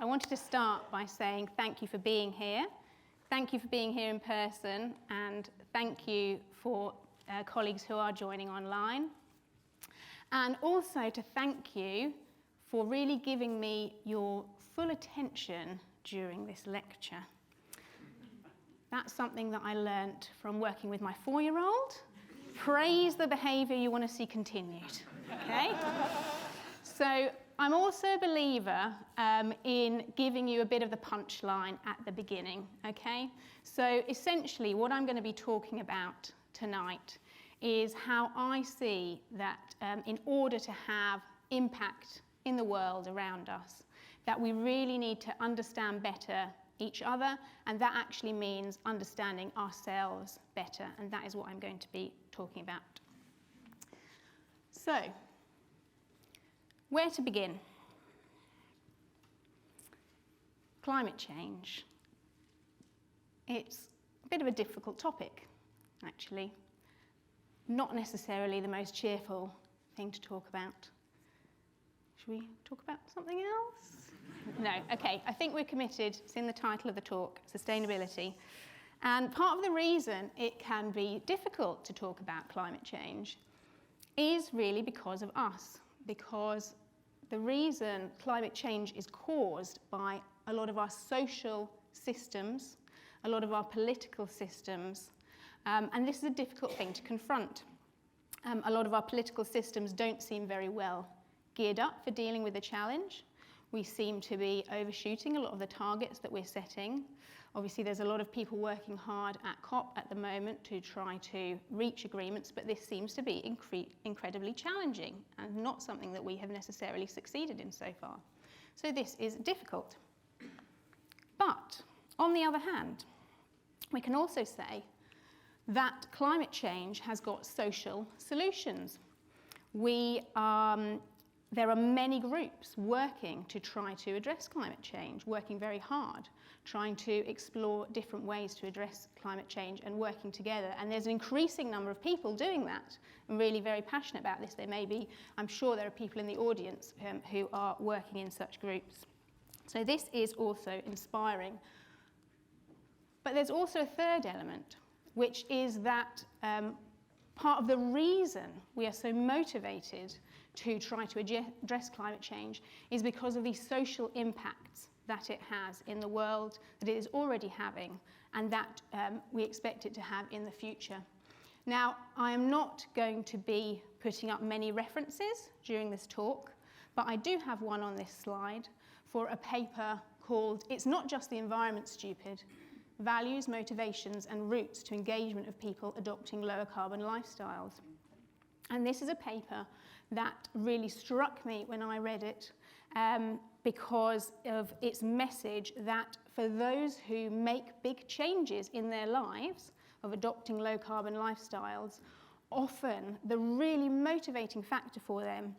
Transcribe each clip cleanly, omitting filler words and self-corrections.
I wanted to start by saying thank you for being here. Thank you for being here in person, and thank you for colleagues who are joining online. And also to thank you for really giving me your full attention during this lecture. That's something that I learnt from working with my 4-year-old. Praise the behaviour you want to see continued, okay? So I'm also a believer in giving you a bit of the punchline at the beginning, okay? So essentially what I'm going to be talking about tonight is how I see that in order to have impact in the world around us, that we really need to understand better each other, and that actually means understanding ourselves better, and that is what I'm going to be talking about. So, where to begin? Climate change. It's a bit of a difficult topic, actually. Not necessarily the most cheerful thing to talk about. Should we talk about something else? No, okay, I think we're committed, it's in the title of the talk, sustainability. And part of the reason it can be difficult to talk about climate change is really because of us, because the reason climate change is caused by a lot of our social systems, a lot of our political systems, and this is a difficult thing to confront. A lot of our political systems don't seem very well geared up for dealing with the challenge. We seem to be overshooting a lot of the targets that we're setting. Obviously, there's a lot of people working hard at COP at the moment to try to reach agreements, but this seems to be incredibly challenging and not something that we have necessarily succeeded in so far. So this is difficult. But on the other hand, we can also say that climate change has got social solutions. There are many groups working to try to address climate change, working very hard, trying to explore different ways to address climate change and working together. And there's an increasing number of people doing that and really very passionate about this. There may be, I'm sure there are people in the audience who are working in such groups. So this is also inspiring. But there's also a third element, which is that part of the reason we are so motivated to try to address climate change is because of the social impacts that it has in the world, that it is already having, and that we expect it to have in the future. Now, I am not going to be putting up many references during this talk, but I do have one on this slide for a paper called "It's Not Just the Environment, Stupid: Values, Motivations and Routes to Engagement of People Adopting Lower Carbon Lifestyles." And this is a paper that really struck me when I read it because of its message that for those who make big changes in their lives of adopting low carbon lifestyles, often the really motivating factor for them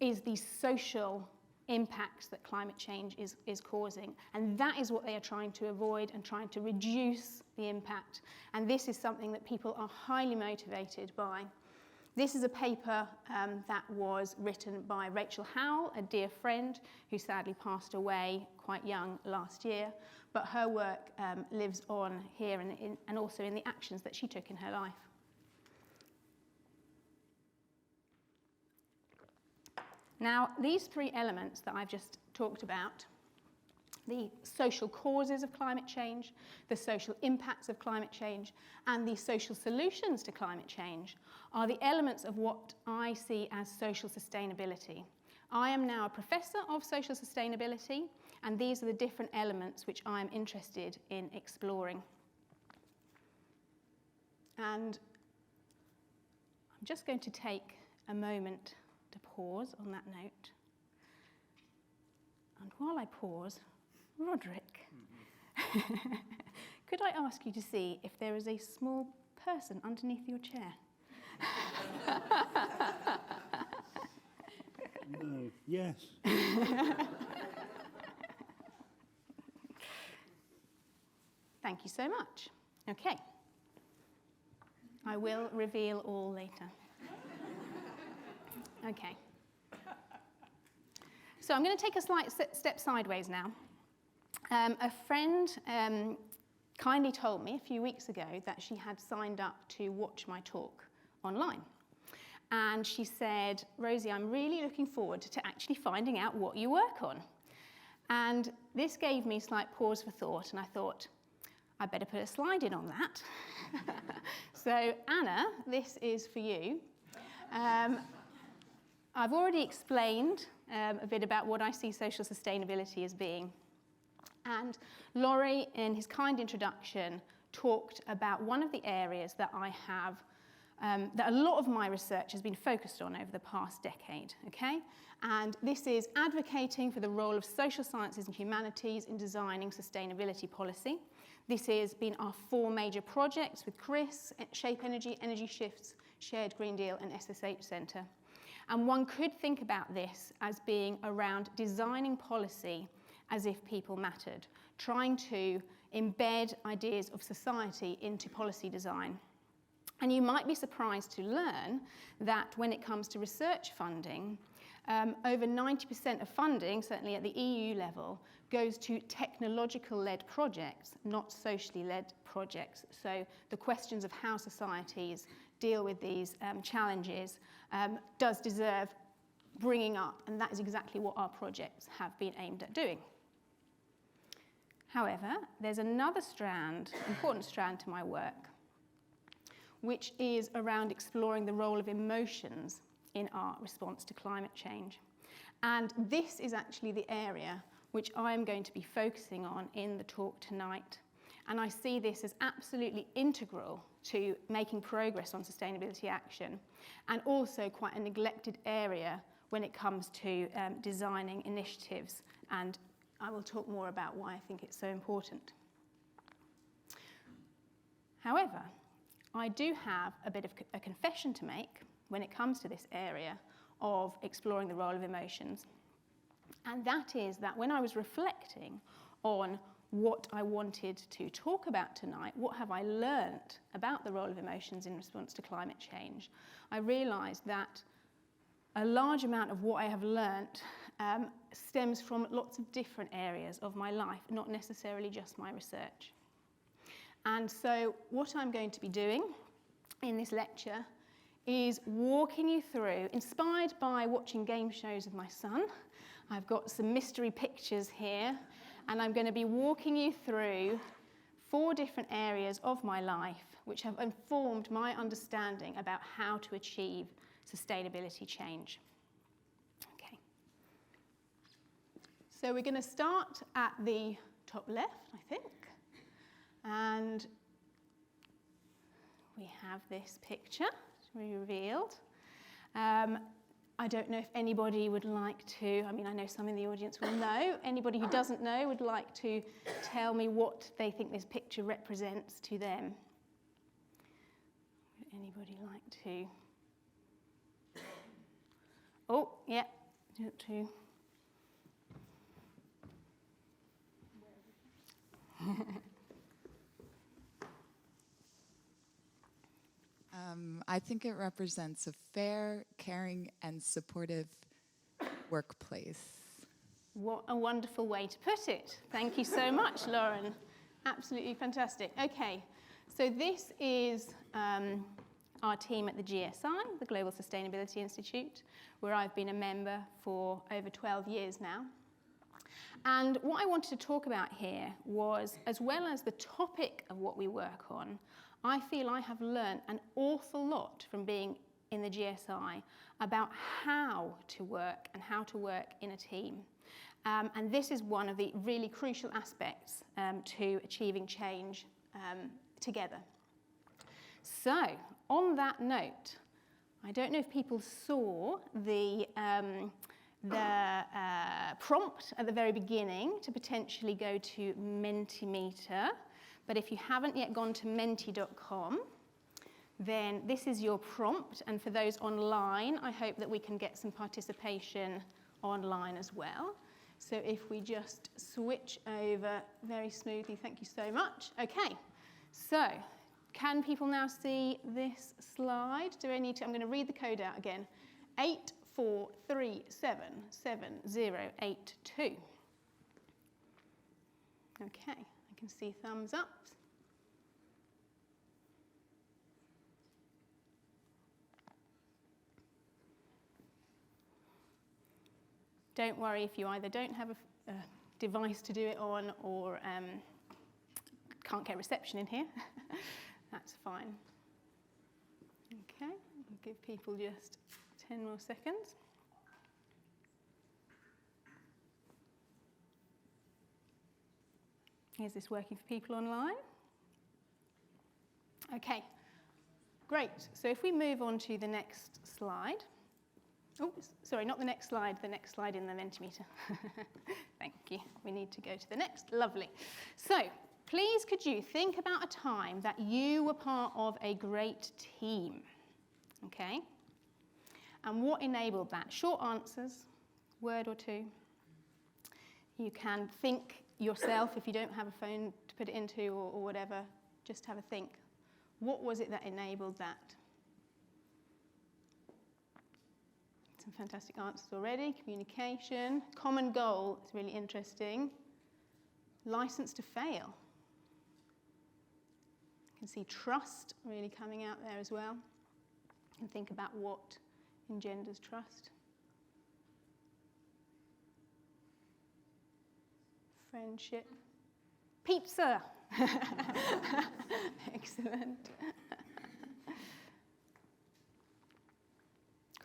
is the social impacts that climate change is causing. And that is what they are trying to avoid and trying to reduce the impact. And this is something that people are highly motivated by. This is a paper that was written by Rachel Howell, a dear friend who sadly passed away quite young last year, but her work lives on here and also in the actions that she took in her life. Now, these three elements that I've just talked about, the social causes of climate change, the social impacts of climate change, and the social solutions to climate change, are the elements of what I see as social sustainability. I am now a professor of social sustainability, and these are the different elements which I am interested in exploring. And I'm just going to take a moment to pause on that note. And while I pause, Roderick, could I ask you to see if there is a small person underneath your chair? No. Yes. Thank you so much. Okay. I will reveal all later. Okay. So I'm going to take a slight step sideways now A friend kindly told me a few weeks ago that she had signed up to watch my talk online. And she said, Rosie, I'm really looking forward to actually finding out what you work on. And this gave me slight pause for thought, and I thought, I better put a slide in on that. So Anna, this is for you. I've already explained a bit about what I see social sustainability as being. And Laurie, in his kind introduction, talked about one of the areas that I have, that a lot of my research has been focused on over the past decade, okay? And this is advocating for the role of social sciences and humanities in designing sustainability policy. This has been our 4 major projects with Chris, Shape Energy, Energy Shifts, Shared Green Deal and SSH Centre. And one could think about this as being around designing policy as if people mattered, trying to embed ideas of society into policy design. And you might be surprised to learn that when it comes to research funding, over 90% of funding, certainly at the EU level, goes to technological-led projects, not socially-led projects. So the questions of how societies deal with these challenges does deserve bringing up, and that is exactly what our projects have been aimed at doing. However, there's another strand, important strand to my work, which is around exploring the role of emotions in our response to climate change. And this is actually the area which I'm going to be focusing on in the talk tonight. And I see this as absolutely integral to making progress on sustainability action, and also quite a neglected area when it comes to designing initiatives. And I will talk more about why I think it's so important. However, I do have a bit of a confession to make when it comes to this area of exploring the role of emotions. And that is that when I was reflecting on what I wanted to talk about tonight, what have I learnt about the role of emotions in response to climate change, I realised that a large amount of what I have learnt stems from lots of different areas of my life, not necessarily just my research. And so what I'm going to be doing in this lecture is walking you through, inspired by watching game shows with my son. I've got some mystery pictures here, and I'm going to be walking you through 4 different areas of my life which have informed my understanding about how to achieve sustainability change. Okay. So we're going to start at the top left, I think. And we have this picture revealed. I don't know if anybody would like to, I mean, I know some in the audience will know. Anybody who doesn't know would like to tell me what they think this picture represents to them. Would anybody like to? Oh, yeah, to. I think it represents a fair, caring, and supportive workplace. What a wonderful way to put it. Thank you so much, Lauren. Absolutely fantastic. Okay, so this is our team at the GSI, the Global Sustainability Institute, where I've been a member for over 12 years now. And what I wanted to talk about here was, as well as the topic of what we work on, I feel I have learned an awful lot from being in the GSI about how to work and how to work in a team. And this is one of the really crucial aspects to achieving change together. So, on that note, I don't know if people saw the prompt at the very beginning to potentially go to Mentimeter. But if you haven't yet gone to menti.com, then this is your prompt. And for those online, I hope that we can get some participation online as well. So if we just switch over very smoothly, thank you so much. Okay, so can people now see this slide? Do I need to? I'm going to read the code out again. 84377082. Okay, I can see thumbs up. Don't worry if you either don't have a device to do it on or can't get reception in here. That's fine. Okay, I'll give people just 10 more seconds. Is this working for people online? Okay, great. So if we move on to the next slide. Oh, sorry, not the next slide in the Mentimeter. Thank you. We need to go to the next. Lovely. So please could you think about a time that you were part of a great team? Okay. And what enabled that? Short answers, word or two. You can think yourself if you don't have a phone to put it into or whatever. Just have a think. What was it that enabled that? Some fantastic answers already. Communication. Common goal is really interesting. License to fail. You can see trust really coming out there as well. And think about what engenders trust. Friendship. Pizza. Excellent.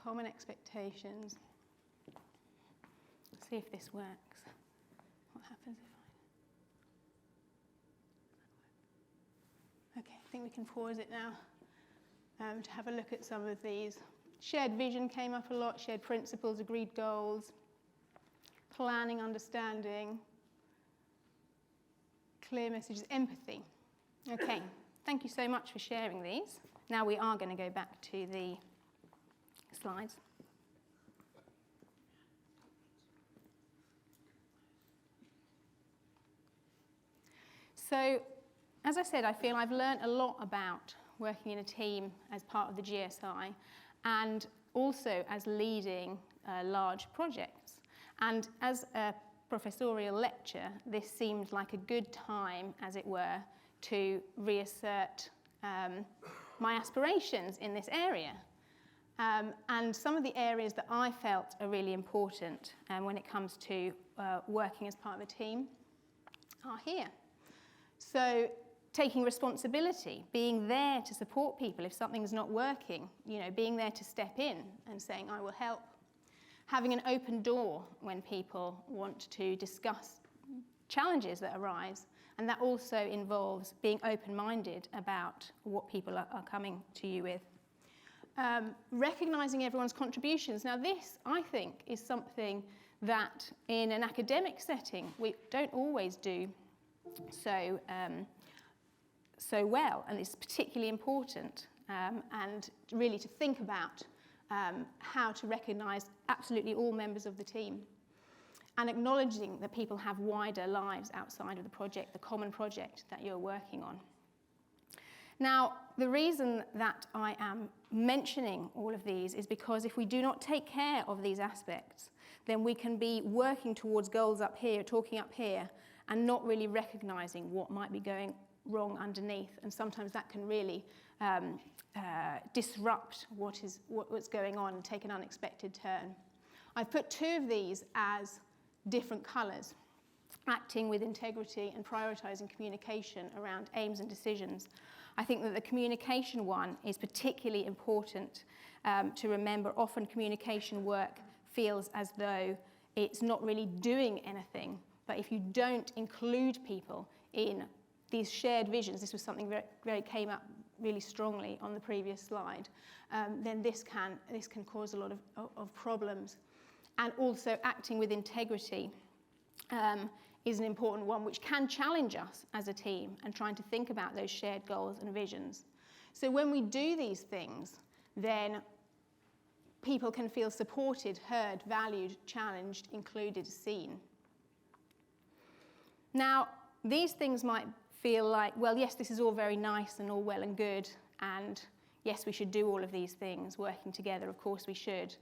Common expectations. Let's see if this works. What happens if I... Okay, I think we can pause it now to have a look at some of these. Shared vision came up a lot, shared principles, agreed goals, planning, understanding, clear messages, empathy. Okay, thank you so much for sharing these. Now we are going to go back to the slides. So, as I said, I feel I've learned a lot about working in a team as part of the GSI and also as leading large projects. And as a professorial lecture, this seemed like a good time, as it were, to reassert my aspirations in this area. And some of the areas that I felt are really important when it comes to working as part of a team are here. So taking responsibility, being there to support people if something's not working, being there to step in and saying, I will help. Having an open door when people want to discuss challenges that arise. And that also involves being open-minded about what people are coming to you with. Recognising everyone's contributions. Now this, I think, is something that in an academic setting we don't always do so well, and it's particularly important, and really to think about how to recognise absolutely all members of the team, and acknowledging that people have wider lives outside of the project, the common project that you're working on. Now, the reason that I am mentioning all of these is because if we do not take care of these aspects, then we can be working towards goals up here, talking up here, and not really recognising what might be going wrong underneath. And sometimes that can really disrupt what's going on and take an unexpected turn. I've put two of these as different colours: acting with integrity and prioritising communication around aims and decisions. I think that the communication one is particularly important to remember. Often communication work feels as though it's not really doing anything, but if you don't include people in these shared visions, this was something very came up really strongly on the previous slide, then this can cause a lot of problems. And also acting with integrity is an important one, which can challenge us as a team and trying to think about those shared goals and visions. So when we do these things, then people can feel supported, heard, valued, challenged, included, seen. Now, these things might feel like, well, yes, this is all very nice and all well and good, and yes, we should do all of these things, working together, of course we should,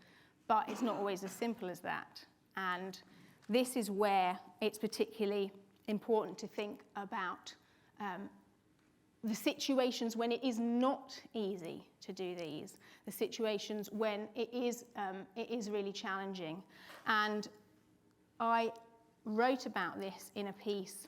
but it's not always as simple as that. And this is where it's particularly important to think about the situations when it is not easy to do these, the situations when it is really challenging. And I wrote about this in a piece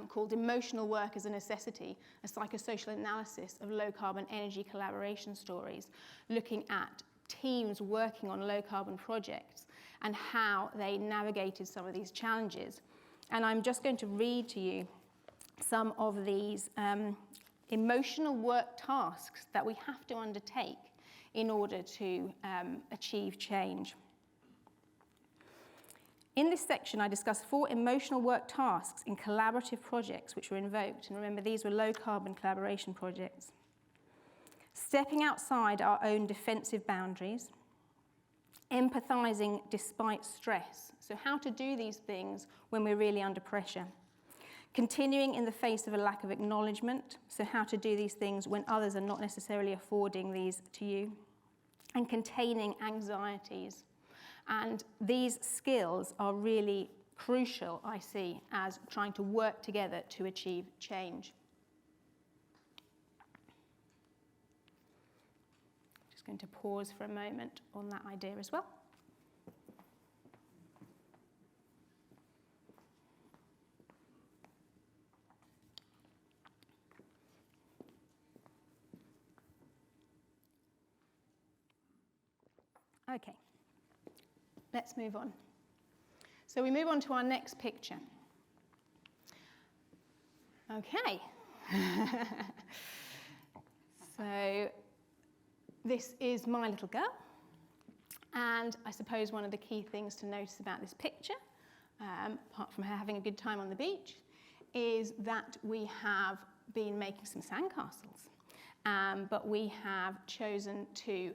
called Emotional Work as a Necessity, a psychosocial analysis of low-carbon energy collaboration stories, looking at teams working on low-carbon projects and how they navigated some of these challenges. And I'm just going to read to you some of these emotional work tasks that we have to undertake in order to achieve change. In this section, I discuss 4 emotional work tasks in collaborative projects which were invoked. And remember, these were low-carbon collaboration projects. Stepping outside our own defensive boundaries, empathizing despite stress. So how to do these things when we're really under pressure. Continuing in the face of a lack of acknowledgement. So how to do these things when others are not necessarily affording these to you. And containing anxieties. And these skills are really crucial, I see, as trying to work together to achieve change. Just going to pause for a moment on that idea as well. Okay. Let's move on. So we move on to our next picture. Okay. So this is my little girl. And I suppose one of the key things to notice about this picture, apart from her having a good time on the beach, is that we have been making some sandcastles. But we have chosen to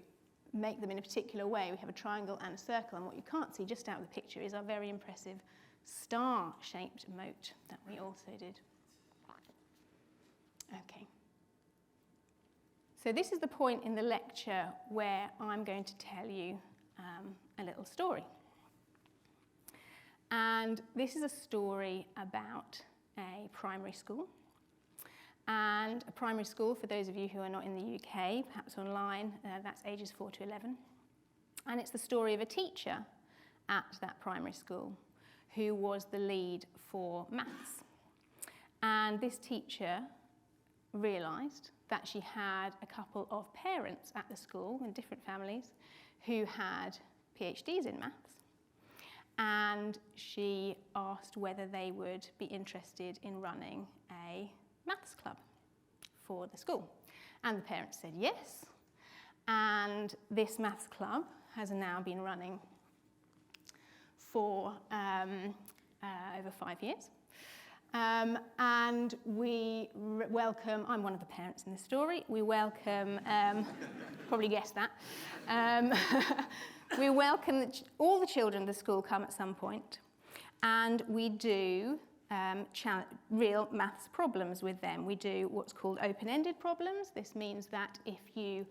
make them in a particular way. We have a triangle and a circle, and what you can't see just out of the picture is our very impressive star-shaped moat that we also did. Okay. So this is the point in the lecture where I'm going to tell you a little story. And this is a story about a primary school. And a primary school, for those of you who are not in the UK, perhaps online, that's ages 4 to 11. And it's the story of a teacher at that primary school who was the lead for maths. And this teacher realised that she had a couple of parents at the school in different families who had PhDs in maths. And she asked whether they would be interested in running a maths club for the school. And the parents said yes. And this maths club has now been running for over 5 years. And we welcome, I'm one of the parents in the story, we welcome, probably guessed that, we welcome all the children of the school come at some point, and we do real maths problems with them. We do what's called open-ended problems. This means that if you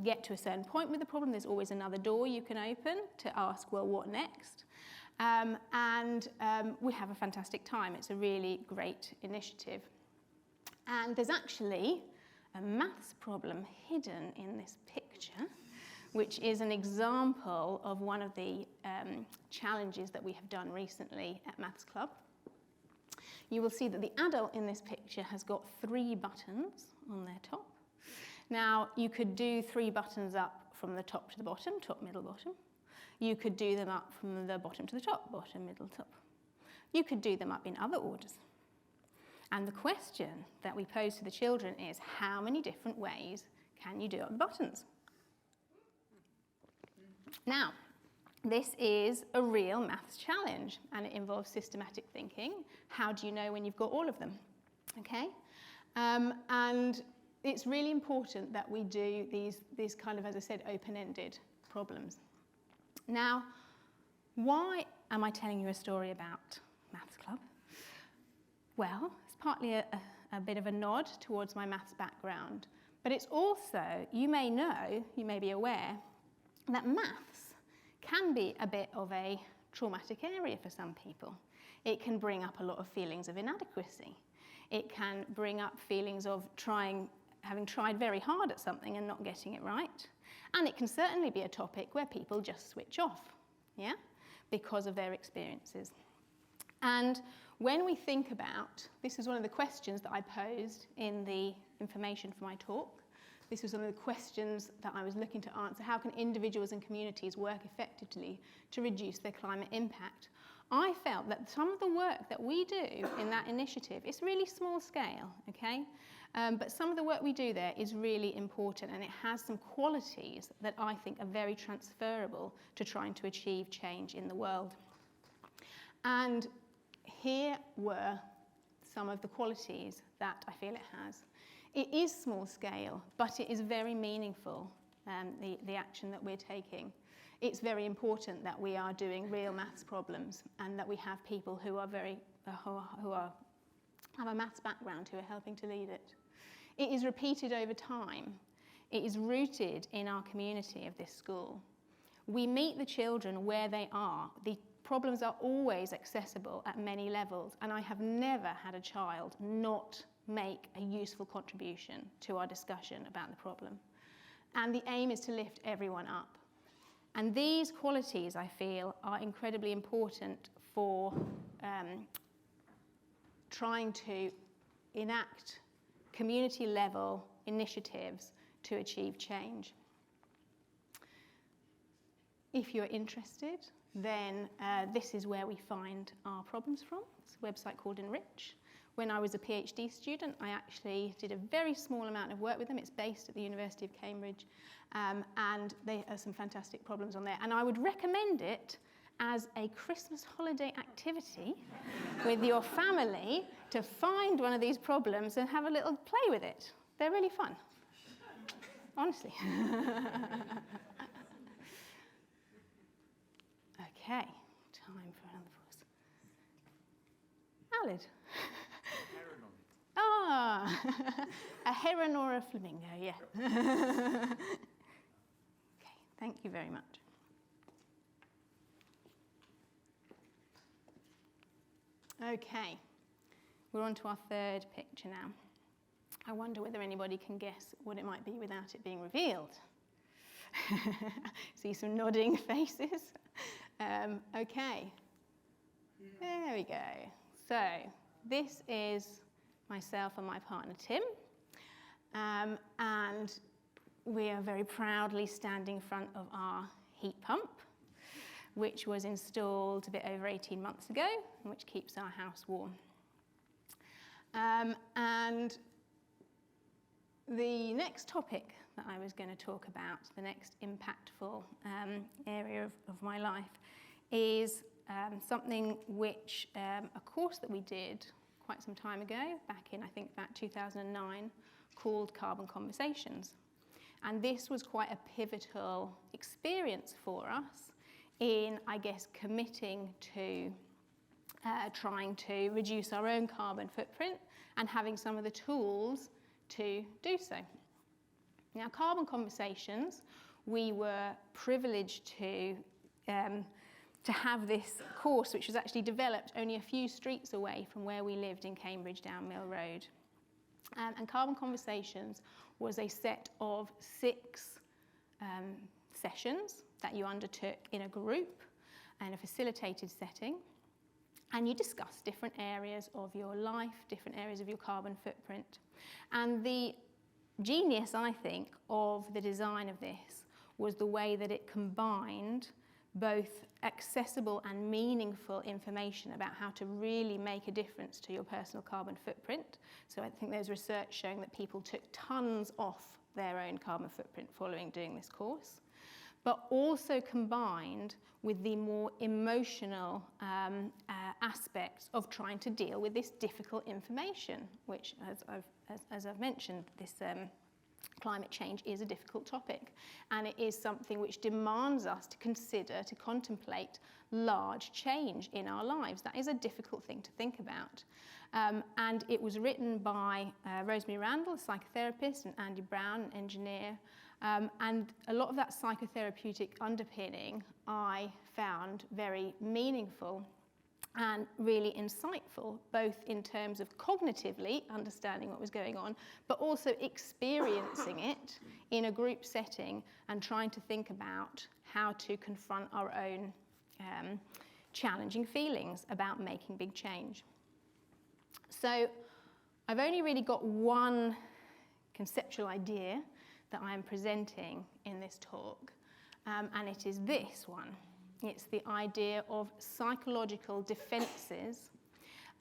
get to a certain point with the problem, there's always another door you can open to ask, well, what next? We have a fantastic time. It's a really great initiative. And there's actually a maths problem hidden in this picture, which is an example of one of the challenges that we have done recently at Maths Club. You will see that the adult in this picture has got 3 buttons on their top. Now, you could do 3 buttons up from the top to the bottom, top, middle, bottom. You could do them up from the bottom to the top, bottom, middle, top. You could do them up in other orders. And the question that we pose to the children is, how many different ways can you do up the buttons? Now, this is a real maths challenge, and it involves systematic thinking. How do you know when you've got all of them? Okay? And it's really important that we do these kind of, as I said, open-ended problems. Now, why am I telling you a story about Maths Club? Well, it's partly a bit of a nod towards my maths background, but it's also, you may know, you may be aware, that maths can be a bit of a traumatic area for some people. It can bring up a lot of feelings of inadequacy. It can bring up feelings of having tried very hard at something and not getting it right. And it can certainly be a topic where people just switch off, yeah, because of their experiences. And when we think about, this is one of the questions that I posed in the information for my talk. This was one of the questions that I was looking to answer. How can individuals and communities work effectively to reduce their climate impact? I felt that some of the work that we do in that initiative, it's really small scale, okay? But some of the work we do there is really important, and it has some qualities that I think are very transferable to trying to achieve change in the world. And here were some of the qualities that I feel it has. It is small scale, but it is very meaningful, the action that we're taking. It's very important that we are doing real maths problems and that we have people who are have a maths background who are helping to lead it. It is repeated over time. It is rooted in our community of this school. We meet the children where they are. The problems are always accessible at many levels, and I have never had a child not make a useful contribution to our discussion about the problem. And the aim is to lift everyone up. And these qualities, I feel, are incredibly important for trying to enact community-level initiatives to achieve change. If you're interested, then this is where we find our problems from. It's a website called Enrich. When I was a PhD student, I actually did a very small amount of work with them. It's based at the University of Cambridge, and there are some fantastic problems on there. And I would recommend it as a Christmas holiday activity with your family to find one of these problems and have a little play with it. They're really fun, honestly. Okay, time for another pause. Alid. Ah, a heron or a flamingo, yeah. Okay, thank you very much. Okay, we're on to our third picture now. I wonder whether anybody can guess what it might be without it being revealed. See some nodding faces. Okay, there we go. So this is myself and my partner Tim, and we are very proudly standing in front of our heat pump, which was installed a bit over 18 months ago, which keeps our house warm. And the next topic that I was going to talk about, the next impactful area of my life, is something which, a course that we did quite some time ago, back in I think about 2009, called Carbon Conversations. And this was quite a pivotal experience for us in, I guess, committing to trying to reduce our own carbon footprint and having some of the tools to do so. Now, Carbon Conversations, we were privileged to have this course, which was actually developed only a few streets away from where we lived in Cambridge, down Mill Road. And Carbon Conversations was a set of 6 sessions that you undertook in a group in a facilitated setting. And you discuss different areas of your life, different areas of your carbon footprint. And the genius, I think, of the design of this was the way that it combined both accessible and meaningful information about how to really make a difference to your personal carbon footprint. So I think there's research showing that people took tons off their own carbon footprint following doing this course, but also combined with the more emotional aspects of trying to deal with this difficult information, which, as I've mentioned, this climate change is a difficult topic, and it is something which demands us to consider, to contemplate large change in our lives. That is a difficult thing to think about. And it was written by Rosemary Randall, a psychotherapist, and Andy Brown, an engineer. And a lot of that psychotherapeutic underpinning I found very meaningful and really insightful, both in terms of cognitively understanding what was going on, but also experiencing it in a group setting and trying to think about how to confront our own challenging feelings about making big change. So I've only really got one conceptual idea that I am presenting in this talk, and it is this one. It's the idea of psychological defenses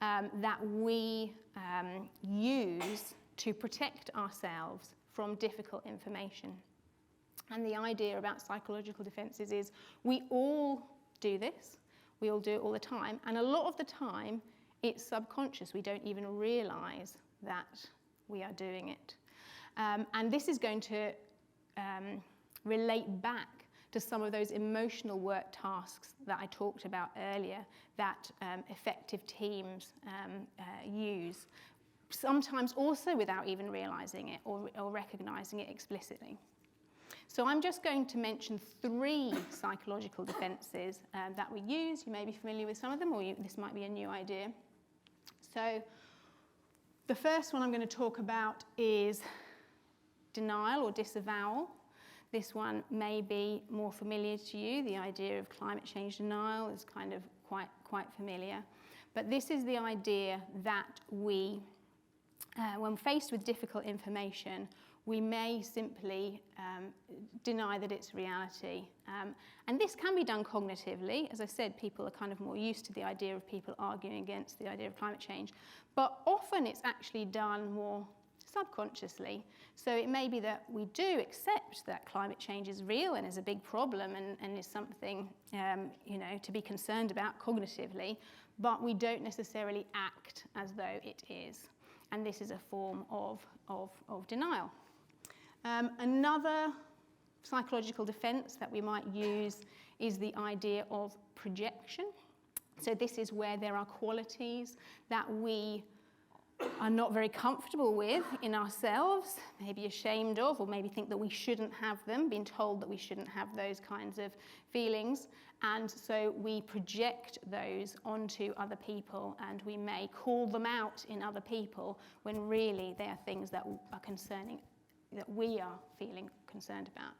that we use to protect ourselves from difficult information. And the idea about psychological defenses is we all do this, we all do it all the time, and a lot of the time it's subconscious. We don't even realize that we are doing it. And this is going to relate back to some of those emotional work tasks that I talked about earlier that effective teams use, sometimes also without even realizing it or recognizing it explicitly. So I'm just going to mention 3 psychological defenses that we use. You may be familiar with some of them, or this might be a new idea. So the first one I'm going to talk about is denial or disavowal. This one may be more familiar to you. The idea of climate change denial is kind of quite familiar. But this is the idea that we, when faced with difficult information, we may simply deny that it's reality. And this can be done cognitively. As I said, people are kind of more used to the idea of people arguing against the idea of climate change. But often it's actually done more subconsciously. So it may be that we do accept that climate change is real and is a big problem and is something to be concerned about cognitively, but we don't necessarily act as though it is. And this is a form of denial. Another psychological defense that we might use is the idea of projection. So this is where there are qualities that we are not very comfortable with in ourselves, maybe ashamed of, or maybe think that we shouldn't have them, being told that we shouldn't have those kinds of feelings. And so we project those onto other people, and we may call them out in other people when really they are things that are concerning, that we are feeling concerned about.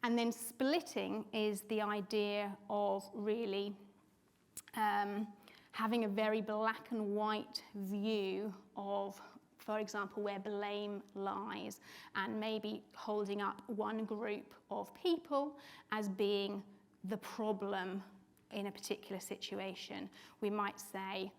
And then splitting is the idea of really having a very black and white view of, for example, where blame lies, and maybe holding up one group of people as being the problem in a particular situation. We might say,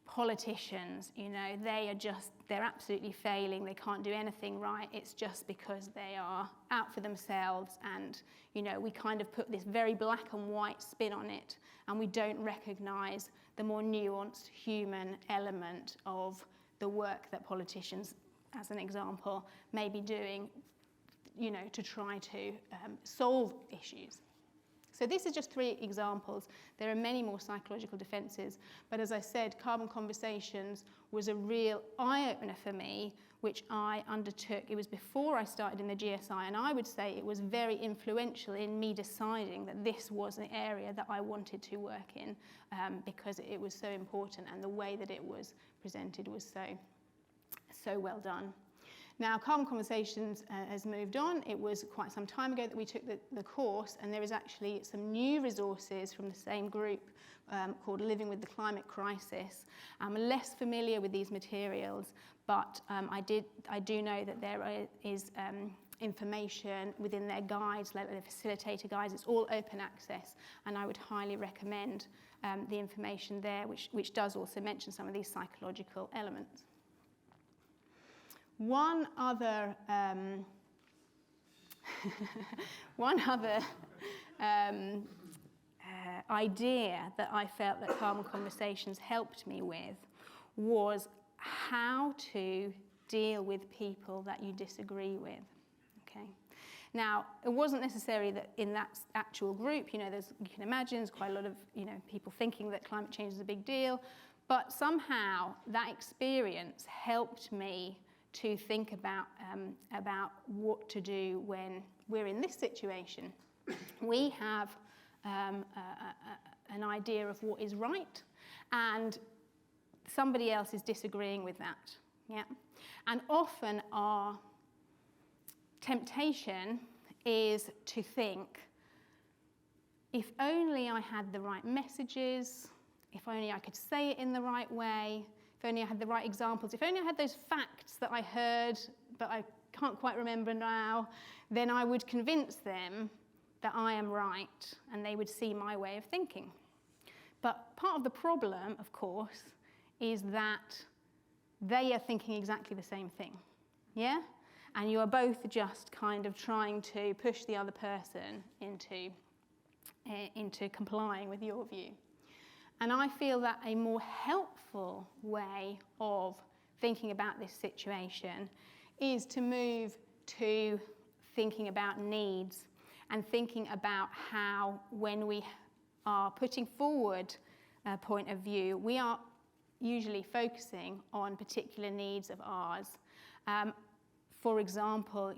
politicians, they're absolutely failing, they can't do anything right, it's just because they are out for themselves, and we kind of put this very black and white spin on it, and we don't recognize the more nuanced human element of the work that politicians, as an example, may be doing, to try to solve issues. So this is just 3 examples. There are many more psychological defenses, but as I said, Carbon Conversations was a real eye-opener for me, which I undertook. It was before I started in the GSI, and I would say it was very influential in me deciding that this was an area that I wanted to work in, because it was so important, and the way that it was presented was so well done. Now, Carbon Conversations has moved on. It was quite some time ago that we took the course, and there is actually some new resources from the same group called Living with the Climate Crisis. I'm less familiar with these materials, but I do know that there is information within their guides, like the facilitator guides. It's all open access, and I would highly recommend the information there, which does also mention some of these psychological elements. One other idea that I felt that Carbon Conversations helped me with was how to deal with people that you disagree with. Okay. Now, it wasn't necessarily that in that actual group, you can imagine there's quite a lot of people thinking that climate change is a big deal, but somehow that experience helped me to think about what to do when we're in this situation. We have an idea of what is right, and somebody else is disagreeing with that. Yeah? And often our temptation is to think, if only I had the right messages, if only I could say it in the right way, if only I had the right examples, if only I had those facts that I heard but I can't quite remember now, then I would convince them that I am right and they would see my way of thinking. But part of the problem, of course, is that they are thinking exactly the same thing. Yeah? And you are both just kind of trying to push the other person into complying with your view. And I feel that a more helpful way of thinking about this situation is to move to thinking about needs and thinking about how, when we are putting forward a point of view, we are usually focusing on particular needs of ours. For example,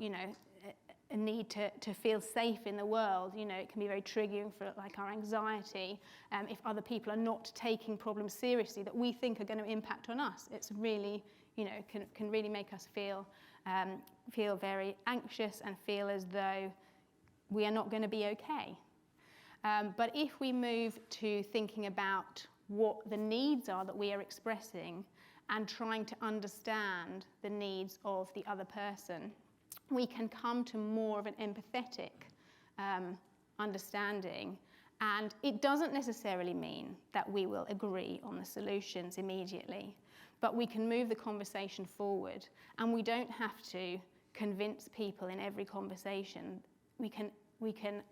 a need to feel safe in the world. It can be very triggering for like our anxiety if other people are not taking problems seriously that we think are going to impact on us. It's really, can really make us feel very anxious and feel as though we are not going to be okay. But if we move to thinking about what the needs are that we are expressing and trying to understand the needs of the other person, we can come to more of an empathetic understanding. And it doesn't necessarily mean that we will agree on the solutions immediately, but we can move the conversation forward, and we don't have to convince people in every conversation. We can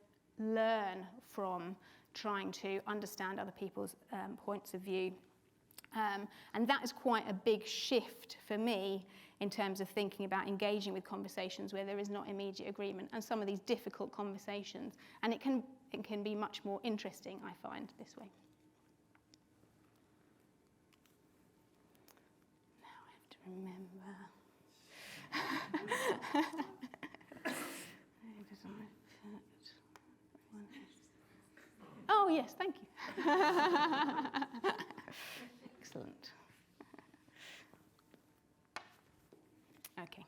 learn from trying to understand other people's points of view. And that is quite a big shift for me in terms of thinking about engaging with conversations where there is not immediate agreement, and some of these difficult conversations. And it can be much more interesting, I find, this way. Now I have to remember. Oh, yes, thank you. Excellent. Okay.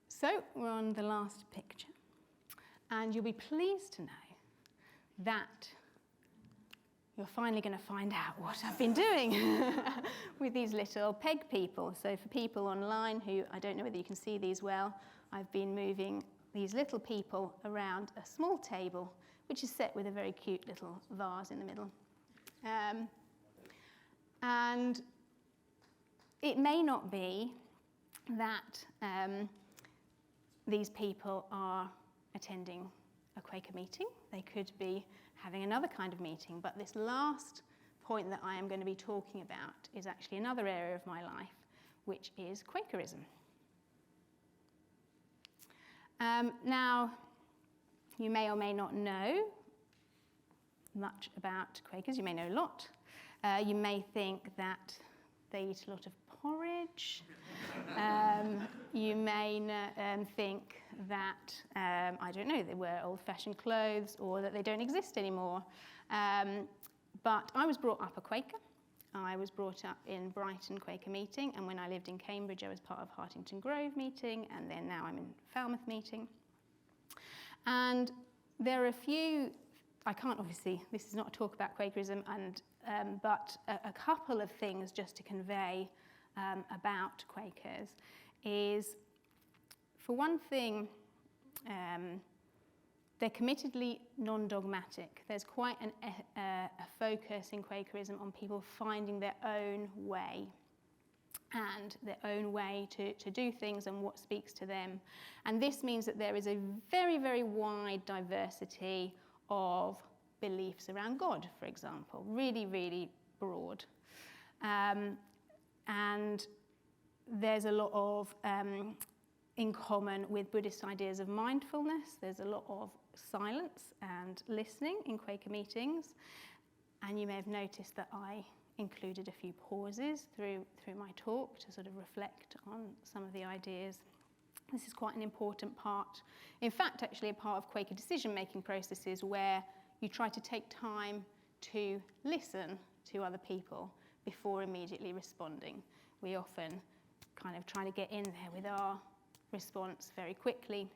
So we're on the last picture, and you'll be pleased to know that you're finally going to find out what I've been doing with these little peg people. So for people online who, I don't know whether you can see these well, I've been moving these little people around a small table, which is set with a very cute little vase in the middle. And it may not be that these people are attending a Quaker meeting. They could be having another kind of meeting, but this last point that I am going to be talking about is actually another area of my life, which is Quakerism. Now, you may or may not know much about Quakers. You may know a lot. You may think that they eat a lot of porridge. You may think that, I don't know, they wear old-fashioned clothes, or that they don't exist anymore. But I was brought up a Quaker. I was brought up in Brighton Quaker meeting, and when I lived in Cambridge, I was part of Hartington Grove meeting, and then now I'm in Falmouth meeting. And there are a few, I can't obviously, this is not a talk about Quakerism, but a couple of things just to convey about Quakers is, for one thing, they're committedly non-dogmatic. There's quite a focus in Quakerism on people finding their own way and their own way to do things and what speaks to them. And this means that there is a very, very wide diversity of beliefs around God, for example, really, really broad. And there's a lot of in common with Buddhist ideas of mindfulness. There's a lot of silence and listening in Quaker meetings. And you may have noticed that I included a few pauses through my talk to sort of reflect on some of the ideas This is quite an important part. In fact, actually a part of Quaker decision-making processes where you try to take time to listen to other people before immediately responding. We often kind of try to get in there with our response very quickly,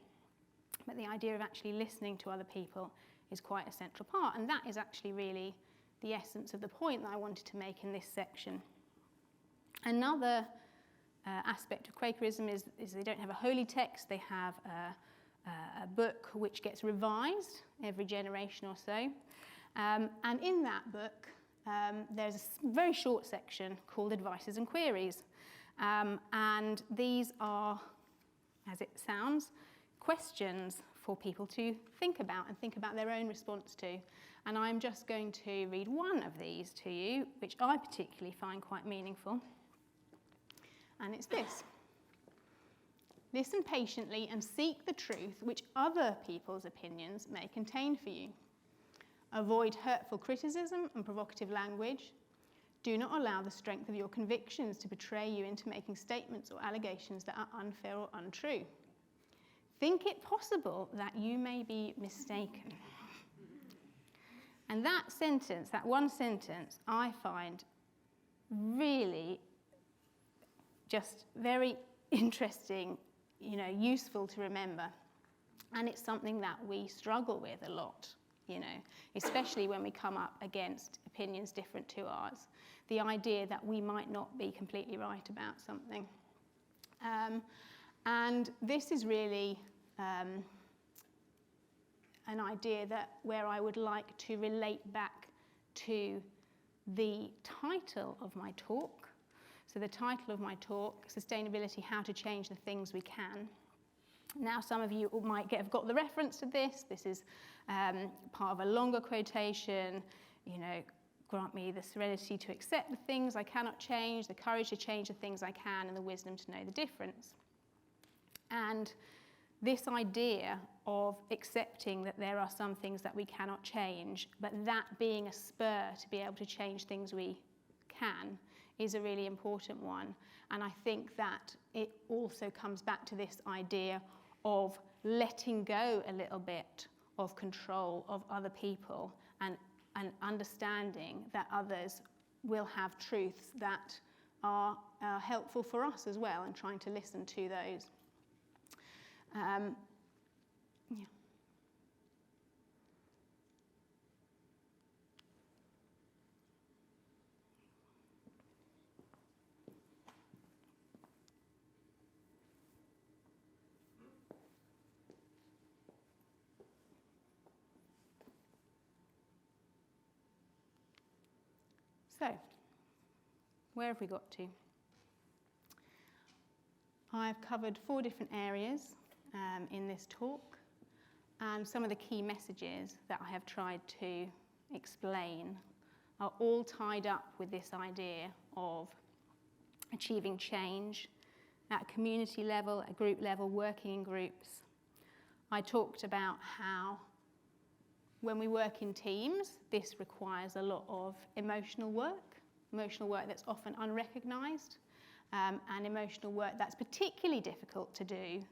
but the idea of actually listening to other people is quite a central part, and that is actually really the essence of the point that I wanted to make in this section. Another aspect of Quakerism is they don't have a holy text, they have a book which gets revised every generation or so. And in that book, there's a very short section called Advices and Queries. And these are, as it sounds, questions for people to think about and think about their own response to. And I'm just going to read one of these to you, which I particularly find quite meaningful. And it's this. Listen patiently and seek the truth which other people's opinions may contain for you. Avoid hurtful criticism and provocative language. Do not allow the strength of your convictions to betray you into making statements or allegations that are unfair or untrue. Think it possible that you may be mistaken. And that sentence, that one sentence, I find really just very interesting, useful to remember. And it's something that we struggle with a lot, especially when we come up against opinions different to ours. The idea that we might not be completely right about something. And this is really an idea where I would like to relate back to the title of my talk. So the title of my talk, Sustainability, How to Change the Things We Can. Now some of you might have got the reference to this. This is part of a longer quotation, grant me the serenity to accept the things I cannot change, the courage to change the things I can, and the wisdom to know the difference. And this idea of accepting that there are some things that we cannot change, but that being a spur to be able to change things we can, is a really important one. And I think that it also comes back to this idea of letting go a little bit of control of other people and understanding that others will have truths that are helpful for us as well, and trying to listen to those. Yeah. So, where have we got to? I've covered 4 different areas in this talk, and some of the key messages that I have tried to explain are all tied up with this idea of achieving change at a community level, at group level, working in groups. I talked about how when we work in teams, this requires a lot of emotional work that's often unrecognised, and emotional work that's particularly difficult to do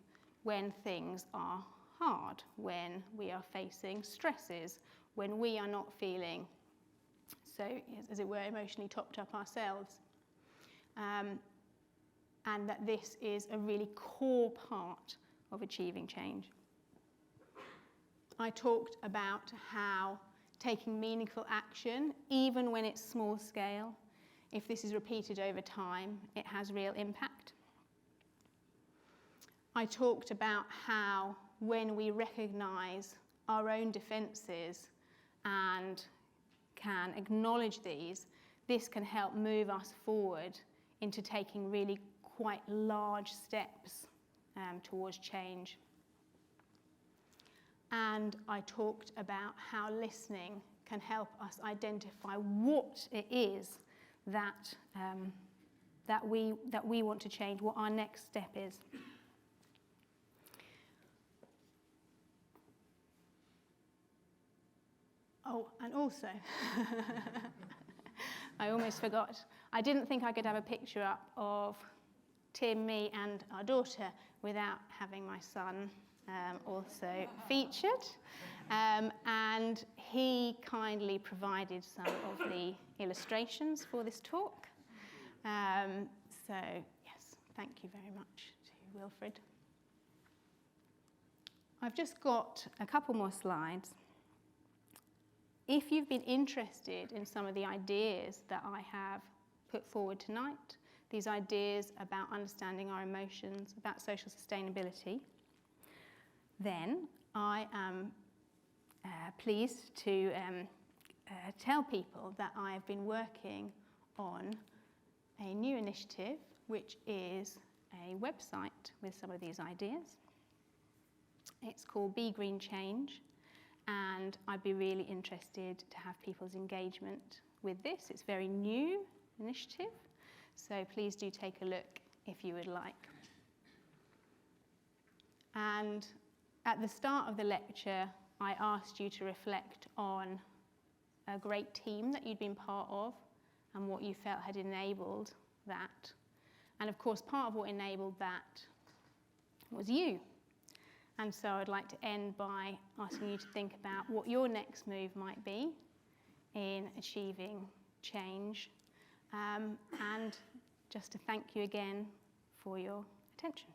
when things are hard, when we are facing stresses, when we are not feeling so, as it were, emotionally topped up ourselves. And that this is a really core part of achieving change. I talked about how taking meaningful action, even when it's small scale, if this is repeated over time, it has real impact. I talked about how when we recognise our own defences and can acknowledge these, this can help move us forward into taking really quite large steps towards change. And I talked about how listening can help us identify what it is that we want to change, what our next step is. Oh, and also, I almost forgot. I didn't think I could have a picture up of Tim, me, and our daughter without having my son also featured. And he kindly provided some of the illustrations for this talk. So, yes, thank you very much to Wilfred. I've just got a couple more slides. If you've been interested in some of the ideas that I have put forward tonight, these ideas about understanding our emotions, about social sustainability, then I am pleased to tell people that I've been working on a new initiative, which is a website with some of these ideas. It's called Be Green Change, and I'd be really interested to have people's engagement with this. It's a very new initiative, so please do take a look if you would like. And at the start of the lecture, I asked you to reflect on a great team that you'd been part of and what you felt had enabled that. And of course, part of what enabled that was you. And so I'd like to end by asking you to think about what your next move might be in achieving change, and just to thank you again for your attention.